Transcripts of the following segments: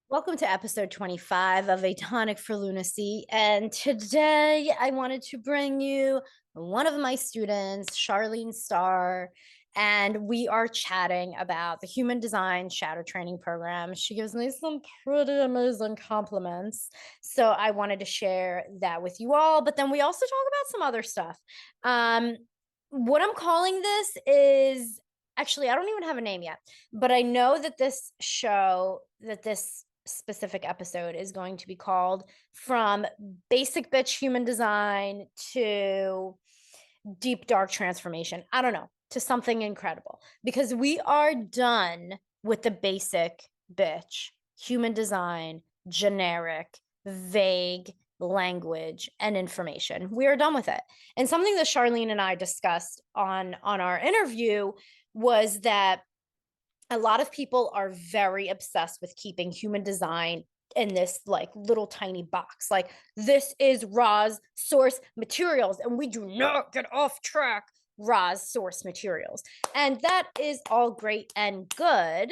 Welcome to episode 25 of A Tonic for Lunacy. And today I wanted to bring you one of my students, Sharlene Starr, and we are chatting about the human design shadow training program. She gives me some pretty amazing compliments. So I wanted to share that with you all, but then we also talk about some other stuff. Um, what I'm calling this is actually, I don't even have a name yet, but I know that this specific episode is going to be called From Basic Bitch Human Design to Deep Dark Transformation. I don't know, to something incredible, because we are done with the basic bitch human design, generic, vague language and information. We are done with it. And something that Sharlene and I discussed on our interview was that a lot of people are very obsessed with keeping human design in this like little tiny box. Like, this is Ra's source materials, and we do not get off track Ra's source materials. And that is all great and good.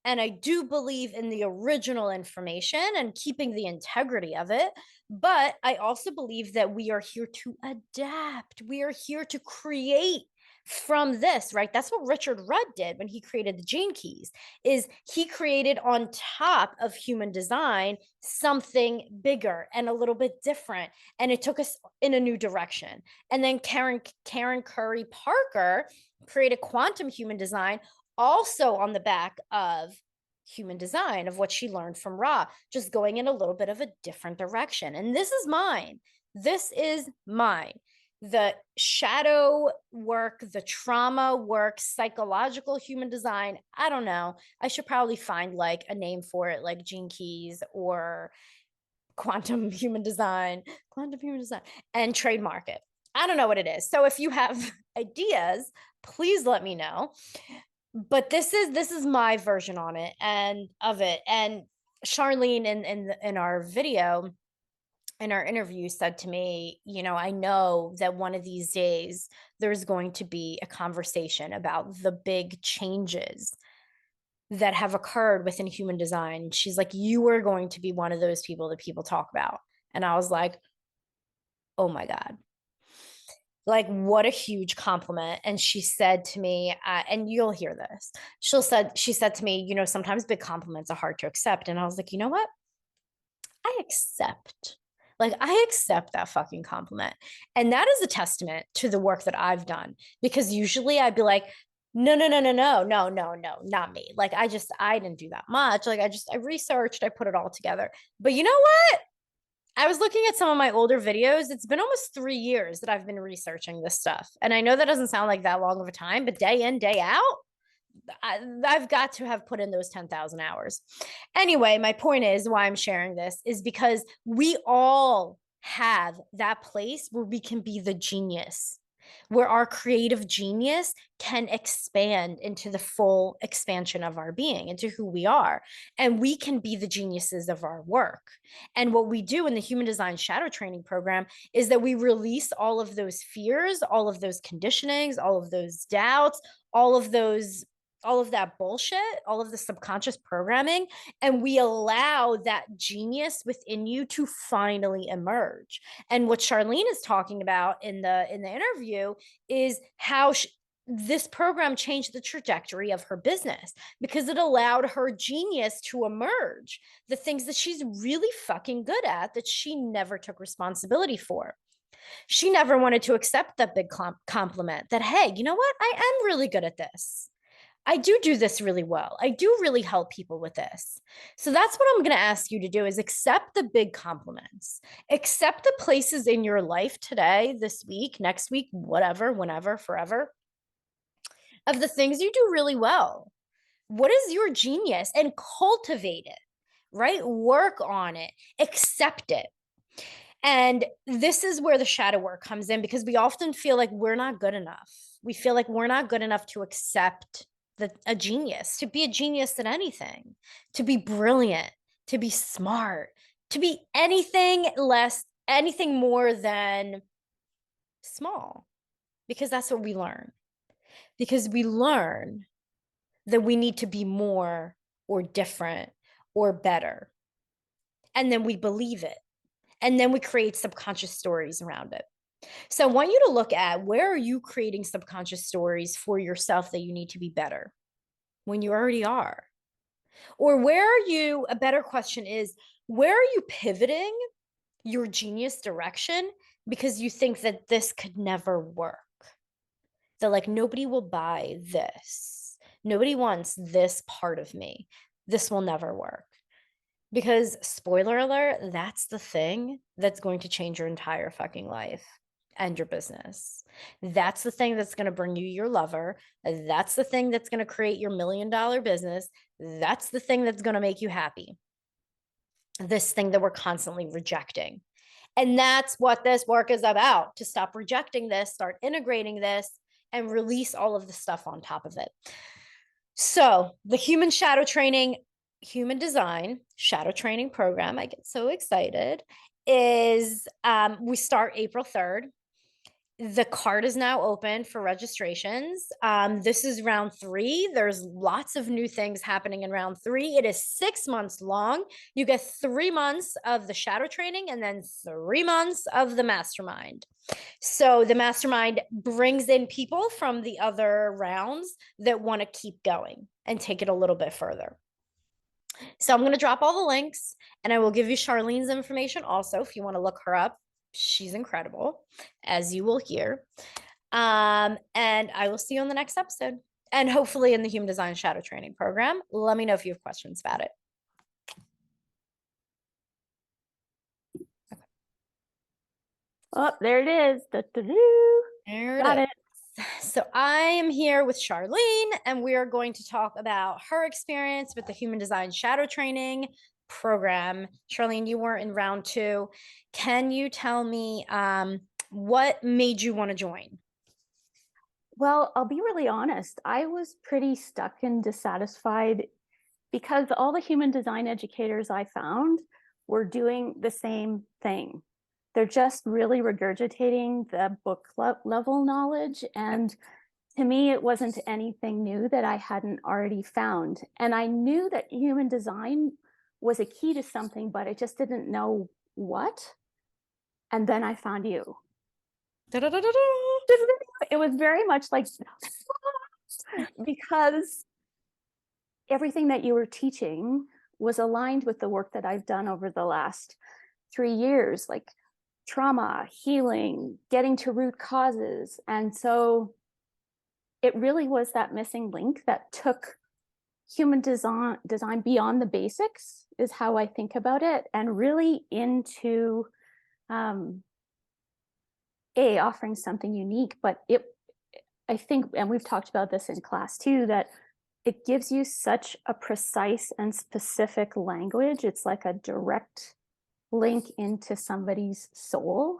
And I do believe in the original information and keeping the integrity of it. But I also believe that we are here to adapt. We are here to create from this, right? That's what Richard Rudd did when he created the gene keys, is he created on top of human design something bigger and a little bit different. And it took us in a new direction. And then Karen Curry Parker created quantum human design, also on the back of human design, of what she learned from Ra, just going in a little bit of a different direction. And this is mine. This is mine. The shadow work, the trauma work, psychological human design. I don't know. I should probably find like a name for it, like Gene Keys or quantum human design, and trademark it. I don't know what it is. So if you have ideas, please let me know. But this is my version on it and of it. And Charlene in our video, in our interview, said to me, I know that one of these days there's going to be a conversation about the big changes that have occurred within human design. She's like, you are going to be one of those people that people talk about. And I was like, oh my God, like, what a huge compliment. And she said to me, and you'll hear this, she said to me, sometimes big compliments are hard to accept. And I was like, you know what, I accept, I accept that fucking compliment. And that is a testament to the work that I've done, because usually I'd be like, no, no, no, no, no, no, no, no, not me. Like, I didn't do that much. I researched, I put it all together. But you know what, I was looking at some of my older videos. It's been almost 3 years that I've been researching this stuff. And I know that doesn't sound like that long of a time, but day in, day out, I've got to have put in those 10,000 hours. Anyway, my point is, why I'm sharing this is because we all have that place where we can be the genius, where our creative genius can expand into the full expansion of our being, into who we are. And we can be the geniuses of our work. And what we do in the human design shadow training program is that we release all of those fears, all of those conditionings, all of those doubts, all of those all of that bullshit, all of the subconscious programming, and we allow that genius within you to finally emerge. And what Charlene is talking about in the interview is how this program changed the trajectory of her business, because it allowed her genius to emerge, the things that she's really fucking good at that she never took responsibility for. She never wanted to accept that big compliment that, hey, you know what, I am really good at this. I do this really well. I do really help people with this. So that's what I'm going to ask you to do, is accept the big compliments. Accept the places in your life today, this week, next week, whatever, whenever, forever, of the things you do really well. What is your genius? And cultivate it, right? Work on it, accept it. And this is where the shadow work comes in, because we often feel like we're not good enough. We feel like we're not good enough to accept a genius, to be a genius at anything, to be brilliant, to be smart, to be anything more than small, because that's what we learn. Because we learn that we need to be more or different or better. And then we believe it. And then we create subconscious stories around it. So I want you to look at, where are you creating subconscious stories for yourself that you need to be better when you already are? Or where are you, a better question is, where are you pivoting your genius direction because you think that this could never work? That like, nobody will buy this. Nobody wants this part of me. This will never work. Because spoiler alert, that's the thing that's going to change your entire fucking life and your business. That's the thing that's going to bring you your lover. That's the thing that's going to create your $1 million business. That's the thing that's going to make you happy. This thing that we're constantly rejecting. And that's what this work is about, to stop rejecting this, start integrating this, and release all of the stuff on top of it. So the human shadow training, human design shadow training program, I get so excited, is we start April 3rd. The card is now open for registrations. This is round 3. There's lots of new things happening in round 3. It is 6 months long. You get 3 months of the shadow training and then 3 months of the mastermind. So the mastermind brings in people from the other rounds that want to keep going and take it a little bit further. So I'm going to drop all the links, and I will give you Sharlene's information also if you want to look her up. She's incredible, as you will hear. And I will see you on the next episode, and hopefully in the Human Design Shadow Training Program. Let me know if you have questions about it. Oh, there it is. Got it. So I am here with Sharlene, and we are going to talk about her experience with the Human Design Shadow Training Program. Sharlene, you were in round 2. Can you tell me what made you want to join? Well, I'll be really honest. I was pretty stuck and dissatisfied because all the human design educators I found were doing the same thing. They're just really regurgitating the book level knowledge. And to me, it wasn't anything new that I hadn't already found. And I knew that human design was a key to something, but I just didn't know what. And then I found you. It was very much like, because everything that you were teaching was aligned with the work that I've done over the last 3 years, like trauma, healing, getting to root causes. And so it really was that missing link that took human design beyond the basics, is how I think about it, and really into offering something unique. But I think, and we've talked about this in class too, that it gives you such a precise and specific language. It's like a direct link into somebody's soul.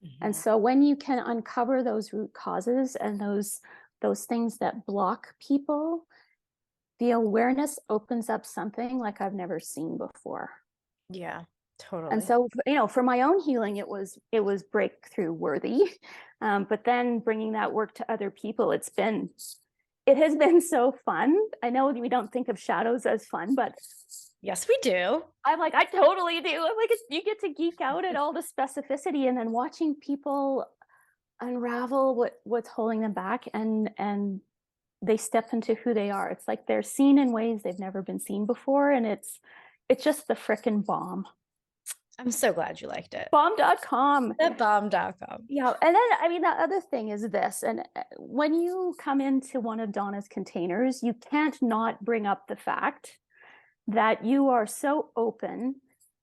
Mm-hmm. And so when you can uncover those root causes and those things that block people, the awareness opens up something like I've never seen before. Yeah, totally. And so, for my own healing, it was breakthrough worthy. But then bringing that work to other people, it has been so fun. I know we don't think of shadows as fun, but yes, we do. I'm like, I totally do. I'm like, you get to geek out at all the specificity, and then watching people unravel what's holding them back, and they step into who they are. It's like they're seen in ways they've never been seen before, and it's just the frickin' bomb. I'm so glad you liked it. Bomb.com. The bomb.com. Yeah. And then, the other thing is this, and when you come into one of Danna's containers, you can't not bring up the fact that you are so open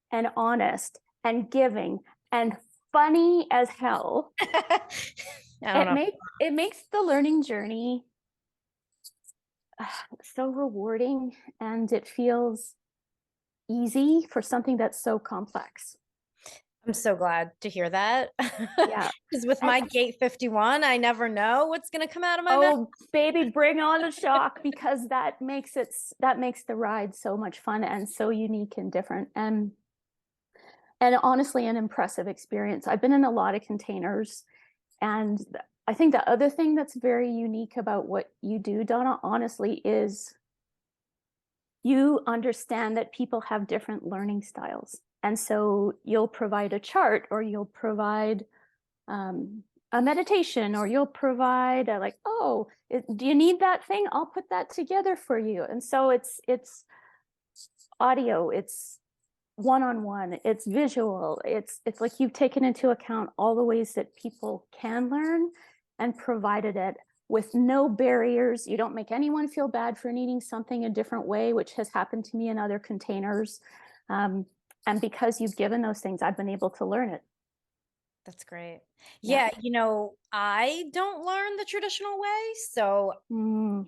and honest and giving and funny as hell. It makes the learning journey so rewarding, and it feels easy for something that's so complex. I'm so glad to hear that. Yeah. Because with my gate 51, I never know what's going to come out of my mouth. Oh, baby, bring on the shock, because that makes the ride so much fun and so unique and different. And honestly, an impressive experience. I've been in a lot of containers, and I think the other thing that's very unique about what you do, Danna, honestly, is you understand that people have different learning styles. And so you'll provide a chart, or you'll provide a meditation, or you'll provide a, like, oh, do you need that thing? I'll put that together for you. And so it's audio, it's one-on-one, it's visual, it's like you've taken into account all the ways that people can learn and provided it with no barriers. You don't make anyone feel bad for needing something a different way, which has happened to me in other containers. um, and because you've given those things, I've been able to learn it. That's great. Yeah. Yeah, I don't learn the traditional way, so Mm,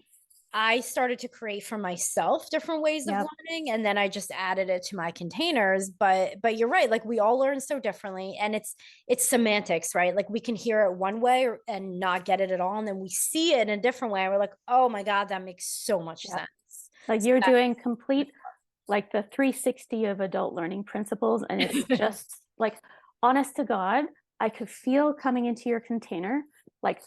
I started to create for myself different ways of yep. learning, and then I just added it to my containers. But you're right, like we all learn so differently, and it's semantics, right? Like we can hear it one way and not get it at all, and then we see it in a different way and we're like, "Oh my God, that makes so much Yep. sense." Like So you're doing complete, like the 360 of adult learning principles. And it's that just like, honest to God, I could feel coming into your container, like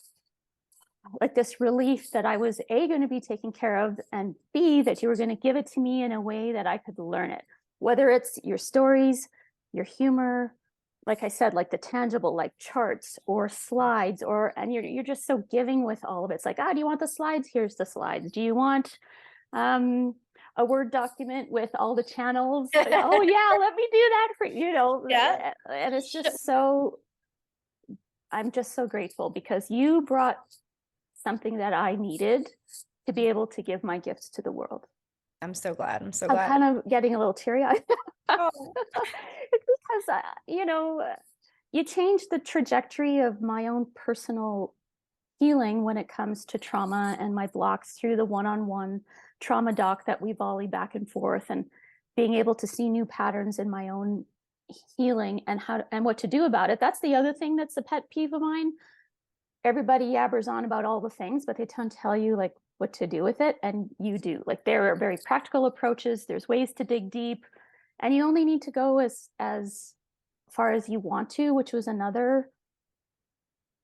this relief that I was A, going to be taken care of, and B, that you were going to give it to me in a way that I could learn it. Whether it's your stories, your humor, like I said, like the tangible, like charts or slides, and you're just so giving with all of it. It's like, do you want the slides? Here's the slides. Do you want um a Word document with all the channels? Oh yeah, let me do that for you, yeah. and it's just so, I'm just so grateful because you brought something that I needed to be able to give my gifts to the world. I'm so glad. I'm so I'm glad. kind of getting a little teary-eyed. Oh, It's because you change the trajectory of my own personal healing when it comes to trauma and my blocks through the one-on-one trauma doc that we volley back and forth, and being able to see new patterns in my own healing and and what to do about it. That's the other thing that's a pet peeve of mine. Everybody yabbers on about all the things, but they don't tell you like what to do with it. And you do. Like there are very practical approaches. There's ways to dig deep, and you only need to go as far as you want to, which was another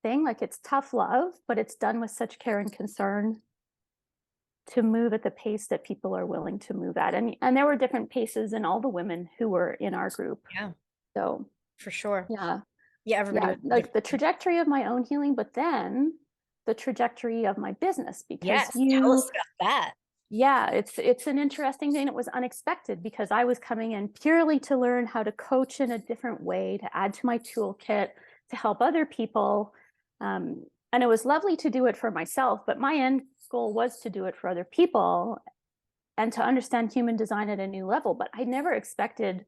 thing. Like it's tough love, but it's done with such care and concern to move at the pace that people are willing to move at. And there were different paces in all the women who were in our group. yeah, So for sure. yeah, Yeah, everybody yeah, was like the different. trajectory of my own healing, but then the trajectory of my business, because Yes, tell us about that. yeah, it's an interesting thing. It was unexpected because I was coming in purely to learn how to coach in a different way, to add to my toolkit, to help other people. And it was lovely to do it for myself, but my end goal was to do it for other people and to understand human design at a new level. But I never expected,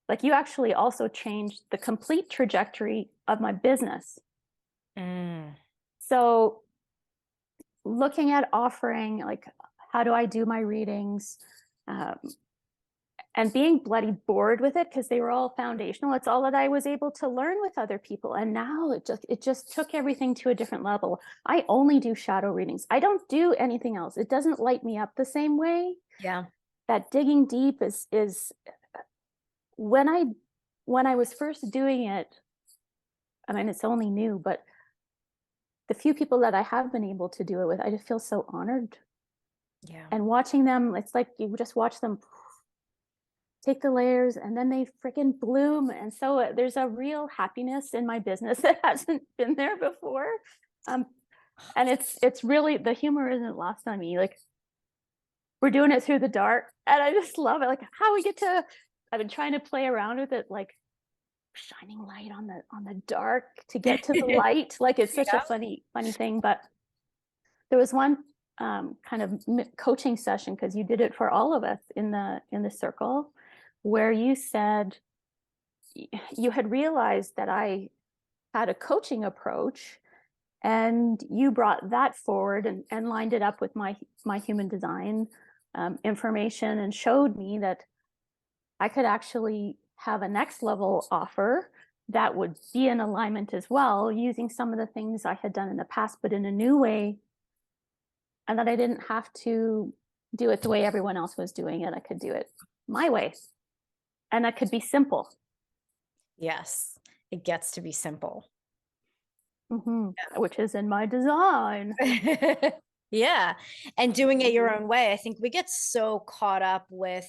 like, you actually also changed the complete trajectory of my business. Mm, So looking at offering, like, how do I do my readings? Um, and being bloody bored with it because they were all foundational. It's all that I was able to learn with other people. And now it just took everything to a different level. I only do shadow readings. I don't do anything else. It doesn't light me up the same way. yeah. That digging deep is when I was first doing it, I mean it's only new, but the few people that I have been able to do it with, I just feel so honored. Yeah. And watching them, it's like you just watch them take the layers and then they freaking bloom. And so there's a real happiness in my business that hasn't been there before. Um, and it's really, the humor isn't lost on me. Like we're doing it through the dark, and I just love it. Like how we get to, I've been trying to play around with it, like shining light on the dark to get to the light. Like it's such a Yeah. funny thing. But there was one kind of coaching session, because you did it for all of us in the circle, where you said you had realized that I had a coaching approach, and you brought that forward and lined it up with my human design information, and showed me that I could actually have a next level offer that would be in alignment as well, using some of the things I had done in the past, but in a new way, and that I didn't have to do it the way everyone else was doing it. I could do it my way, and that could be simple. Yes. It gets to be simple. Which is in my design. Yeah. And doing it your own way. I think we get so caught up with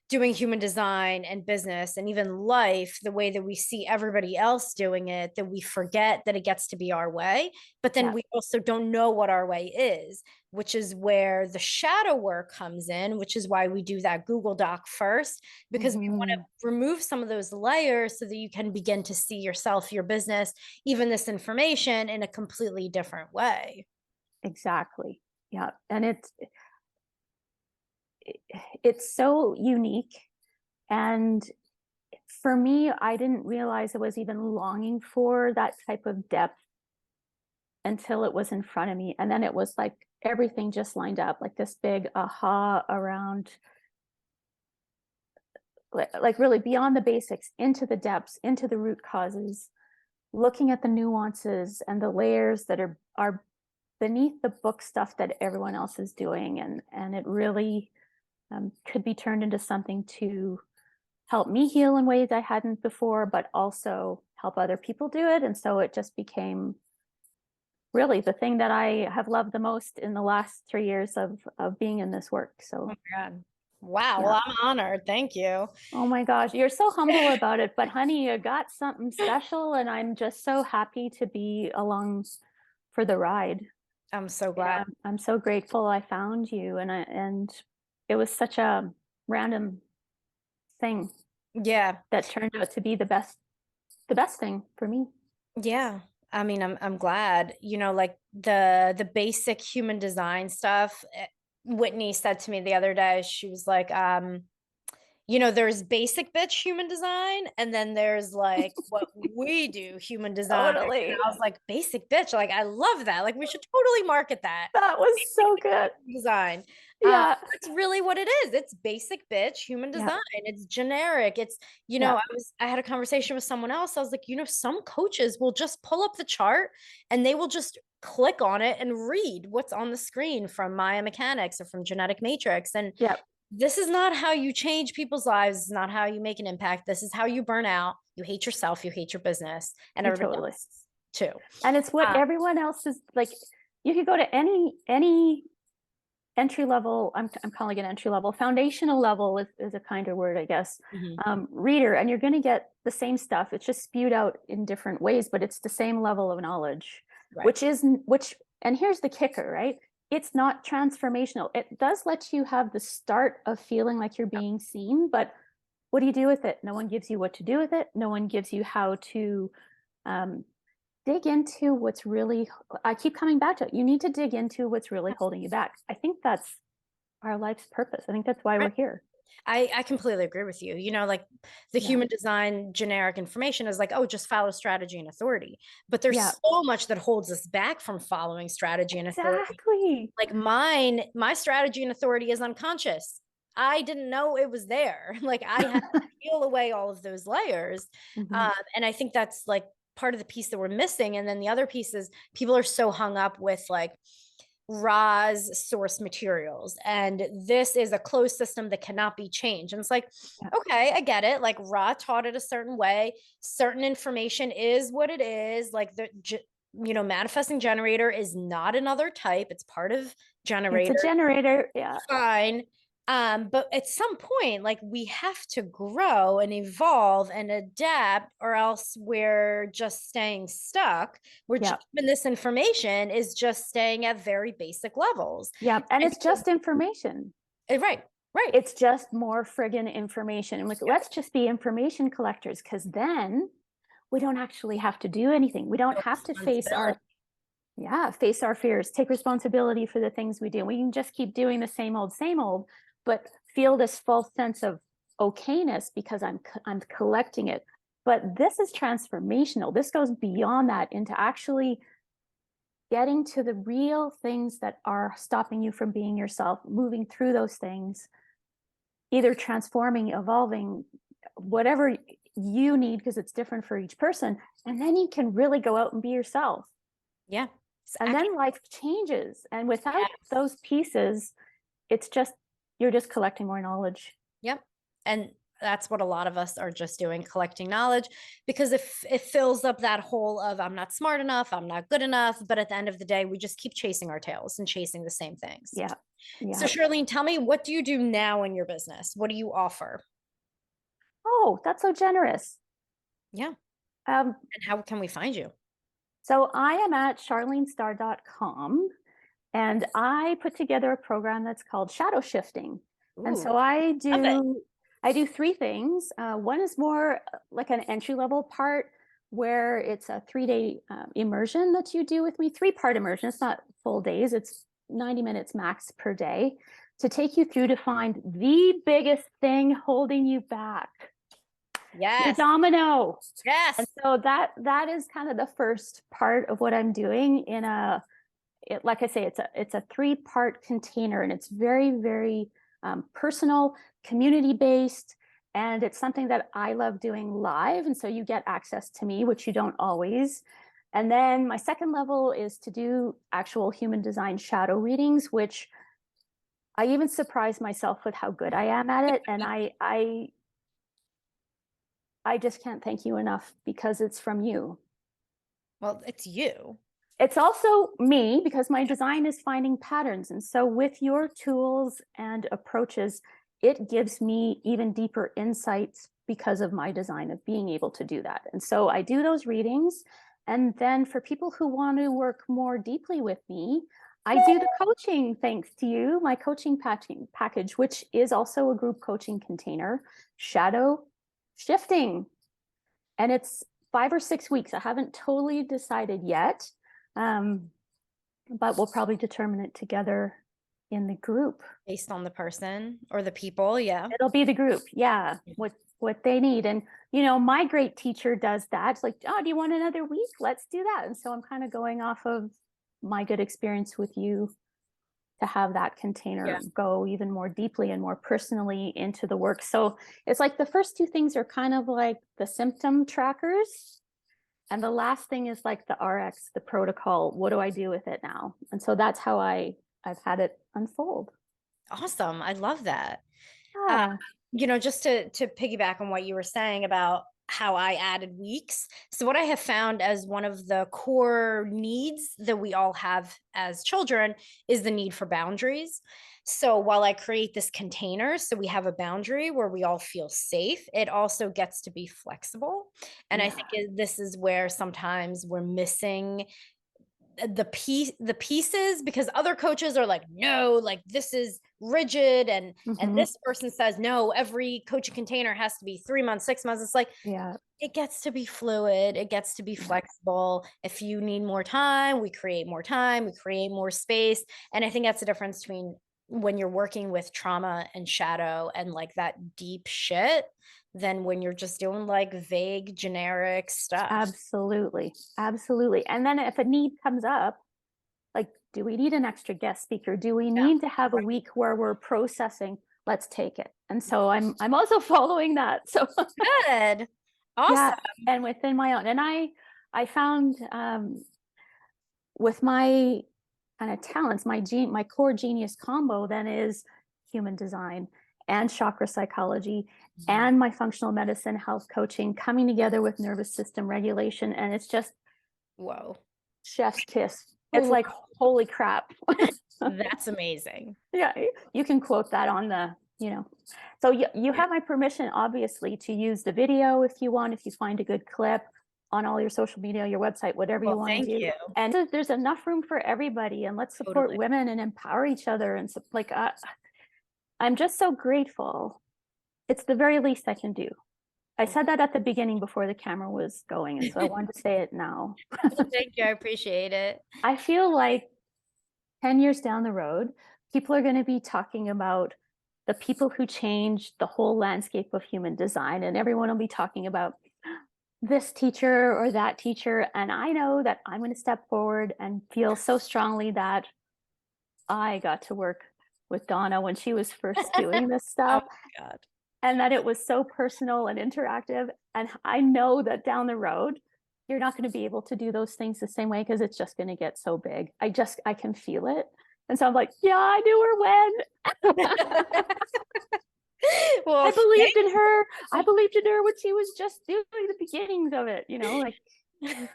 doing human design and business and even life the way that we see everybody else doing it that we forget that it gets to be our way. But then Yeah. we also don't know what our way is, which is where the shadow work comes in, which is why we do that Google Doc first, because we want Hmm. to remove some of those layers so that you can begin to see yourself, your business, even this information in a completely different way. Exactly. Yeah. And it's so unique. And for me, I didn't realize I was even longing for that type of depth until it was in front of me. And then it was like everything just lined up, like this big aha around, like really beyond the basics, into the depths, into the root causes, looking at the nuances and the layers that are beneath the book stuff that everyone else is doing. And it really could be turned into something to help me heal in ways I hadn't before, but also help other people do it. And so it just became really the thing that I have loved the most in the last 3 years of being in this work. Oh So my God. Wow. yeah. Well, I'm honored. Thank you. Oh my gosh, you're so humble about it, but honey, you got something special, and I'm just so happy to be along for the ride. I'm so You know, glad. I'm so grateful I found you, and it was such a random thing Yeah. that turned out to be the best thing for me. Yeah. I mean, I'm glad. Like the basic human design stuff. Whitney said to me the other day, she was like, there's basic bitch human design, and then there's like what we do human design. And Totally. I was like, basic bitch, like I love that. Like we should totally market that. That was Basic so bitch good. human design. Yeah. That's really what it is. It's basic bitch human Yeah. design. It's generic. Yeah. I had a conversation with someone else. I was like, some coaches will just pull up the chart and they will just click on it and read what's on the screen from Maya Mechanics or from Genetic Matrix. And Yeah. this is not how you change people's lives. This is not how you make an impact. This is how you burn out. You hate yourself. You hate your business, and everybody Totally. else too. And it's what Uh, everyone else is like. You could go to any entry level, I'm calling it entry level, foundational level is a kinder word, I guess, mhm, reader, and you're going to get the same stuff. It's just spewed out in different ways, but it's the same level of knowledge, right. and here's the kicker, right? It's not transformational. It does let you have the start of feeling like you're being seen, but what do you do with it? No one gives you what to do with it. No one gives you how to um, dig into what's really, I keep coming back to it. You need to dig into what's really holding you back. I think that's our life's purpose. I think that's why we're Right. here. I completely agree with you. Like the Yeah. human design generic information is like, oh, just follow strategy and authority. But Yeah. there's so much that holds us back from following strategy and authority. Exactly. Like my strategy and authority is unconscious. I didn't know it was there. Like I had to peel away all of those layers. Hmm. And I think that's like part of the piece that we're missing. And then the other piece is people are so hung up with like Ra's source materials. And this is a closed system that cannot be changed. And it's like, Yeah. okay, I get it. Like Ra taught it a certain way. Certain information is what it is. Like manifesting generator is not another type. It's part of It's a generator. generator. Yeah. Fine. But at some point, like we have to grow and evolve and adapt, or else we're just staying stuck. Yeah. Even this information is just staying at very basic levels. Yeah. And And it's just information. right, right. It's just more friggin' information. And like, Yep. let's just be information collectors, because then we don't actually have to do anything. We don't No have to responsibility. face our fears, take responsibility for the things we do. We can just keep doing the same old, but feel this false sense of okayness because I'm collecting it. But this is transformational. This goes beyond that into actually getting to the real things that are stopping you from being yourself, moving through those things, either transforming, evolving, whatever you need, because it's different for each person. And then you can really go out and be yourself. Yeah. It's And actually, then life changes. And without yes. those pieces, it's just, you're just collecting more knowledge. Yep. And That's what a lot of us are just doing, collecting knowledge, because if it fills up that hole of I'm not smart enough, I'm not good enough. But at the end of the day, we just keep chasing our tails and chasing the same things. Yeah. So, Yeah. Charlene, tell me, what do you do now in your business? What do you offer? Oh, that's so generous. Yeah. Um, And how can we find you? so I am at charlenestarr.com, and I put together a program that's called shadow shifting. And Ooh, so I love it. do I do three things. One is more like an entry level part where it's a 3-day immersion that you do with me, 3-part immersion. It's not full days, it's 90 minutes max per day to take you through to find the biggest thing holding you back, your Yes. domino. And Yes. so that is kind of the first part of what I'm doing in like I say, it's a 3-part container, and it's very, very personal, community based, and it's something that I love doing live. And so you get access to me, which you don't always. And then my second level is to do actual human design shadow readings, which I even surprise myself with how good I am at it. And I just can't thank you enough because it's from you. Well, it's you. It's also me because my design is finding patterns. And so with your tools and approaches, it gives me even deeper insights because of my design of being able to do that. And so I do those readings. And then for people who want to work more deeply with me, I do the coaching, thanks to you, my coaching package, which is also a group coaching container, shadow shifting. And it's 5 or 6 weeks. I haven't totally decided yet, um, but we'll probably determine it together in the group. Based on the person or the people. Yeah. It'll be the group, yeah, what they need. And my great teacher does that. It's like, oh, do you want another week? Let's do that. And so I'm kind of going off of my good experience with you to have that Yeah. container go even more deeply and more personally into the work. So it's like the first two things are kind of like the symptom trackers. And the last thing is like the RX, the protocol. What do I do with it now? And so that's how I've had it unfold. Awesome. I love that. Uh, Yeah. just to piggyback on what you were saying about how I added weeks. So what I have found as one of the core needs that we all have as children is the need for boundaries. So while I create this container, so we have a boundary where we all feel safe, it also gets to be flexible. And I Yeah. think this is where sometimes we're missing the pieces, because other coaches are like, no, like this is rigid, and Hmm. this person says no, every coaching container has to be 3 months, 6 months. It's like Yeah. it gets to be fluid, it gets to be Yeah. flexible. If you need more time, we create more time, we create more space. And I think that's the difference between when you're working with trauma and shadow and like that deep shit than when you're just doing like vague generic stuff. Absolutely. Absolutely. And then if a need comes up, like, do we need an extra guest speaker? Do we Yeah. need to have a week where we're processing? Let's take it. And so I'm also following that. So Good. Awesome. yeah, and within my own. And I found with my kind of talents, my core genius combo then is human design and chakra psychology Mhm. and my functional medicine health coaching coming together with nervous system regulation. And it's just Whoa. chef's kiss. It's Ooh, like, holy crap. that's amazing. Yeah, you can quote that on the. So you have my permission, obviously, to use the video if you want, if you find a good clip on all your social media, your website, whatever you Well, want thank to do. you. And there's enough room for everybody, and let's support Totally. women and empower each other. And so, like, I'm just so grateful. It's the very least I can do. I Well, said that at the beginning before the camera was going, and so I wanted to say it now. thank you. I appreciate it. I feel like 10 years down the road, people are going to be talking about the people who changed the whole landscape of human design, and everyone will be talking about this teacher or that teacher. And I know that I'm going to step forward and feel so strongly that I got to work with Donna when she was first doing this Oh stuff, my God. and that it was so personal and interactive. And I know that down the road, you're not going to be able to do those things the same way because it's just going to get so big. I can feel it. And so I'm like, yeah, I knew her when. Well, I thank believed in her. I believed in her when she was just doing the beginnings of it, like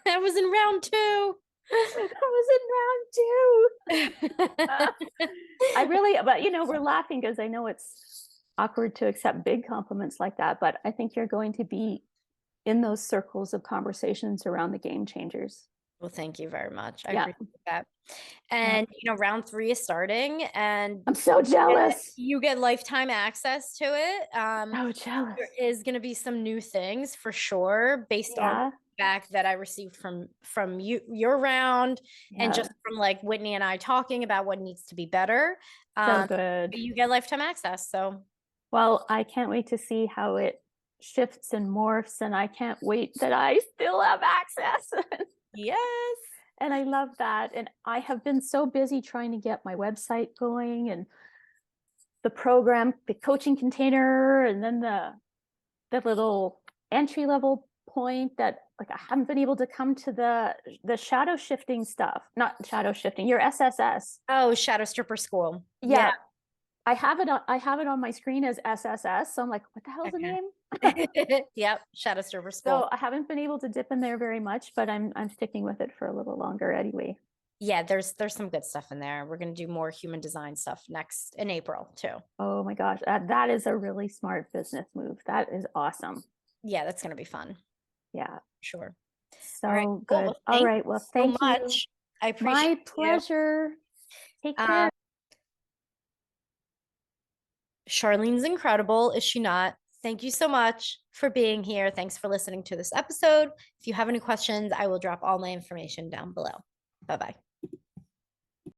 I was in round two. I was in round 2. I really, but we're laughing because I know it's awkward to accept big compliments like that, but I think you're going to be in those circles of conversations around the game changers. Well, thank you very much. I Yeah. appreciate that. Yeah. And round three is starting, and I'm so jealous. you get lifetime access to it. So jealous. There is going to be some new things for sure, based on Yeah. feedback that I received from your round, and Yeah. just from like Whitney and I talking about what needs to be better. So Um, good. you get lifetime access. So Well, I can't wait to see how it shifts and morphs, and I can't wait that I still have access. yes. And I love that. And I have been so busy trying to get my website going and the program, the coaching container, and then the little entry level point that like I haven't been able to come to the shadow shifting stuff. Not shadow shifting, your SSS. Oh, Shadow Stripper School. Yeah. Yeah, I have it on my screen as SSS. So I'm like, what the hell's the name? Okay. Yep. Shadow Stripper So School. I haven't been able to dip in there very much, but I'm sticking with it for a little longer anyway. Yeah, there's some good stuff in there. We're gonna do more human design stuff next in April too. Oh my gosh, that is a really smart business move. That is awesome. Yeah, that's gonna be fun. Yeah, Sure. All right. so Cool. good. Well, All thank right, you well, so thank you. much. I appreciate My you. pleasure. Take Um, care. Charlene's incredible, is she not? Thank you so much for being here. Thanks for listening to this episode. If you have any questions, I will drop all my information down below. Bye bye.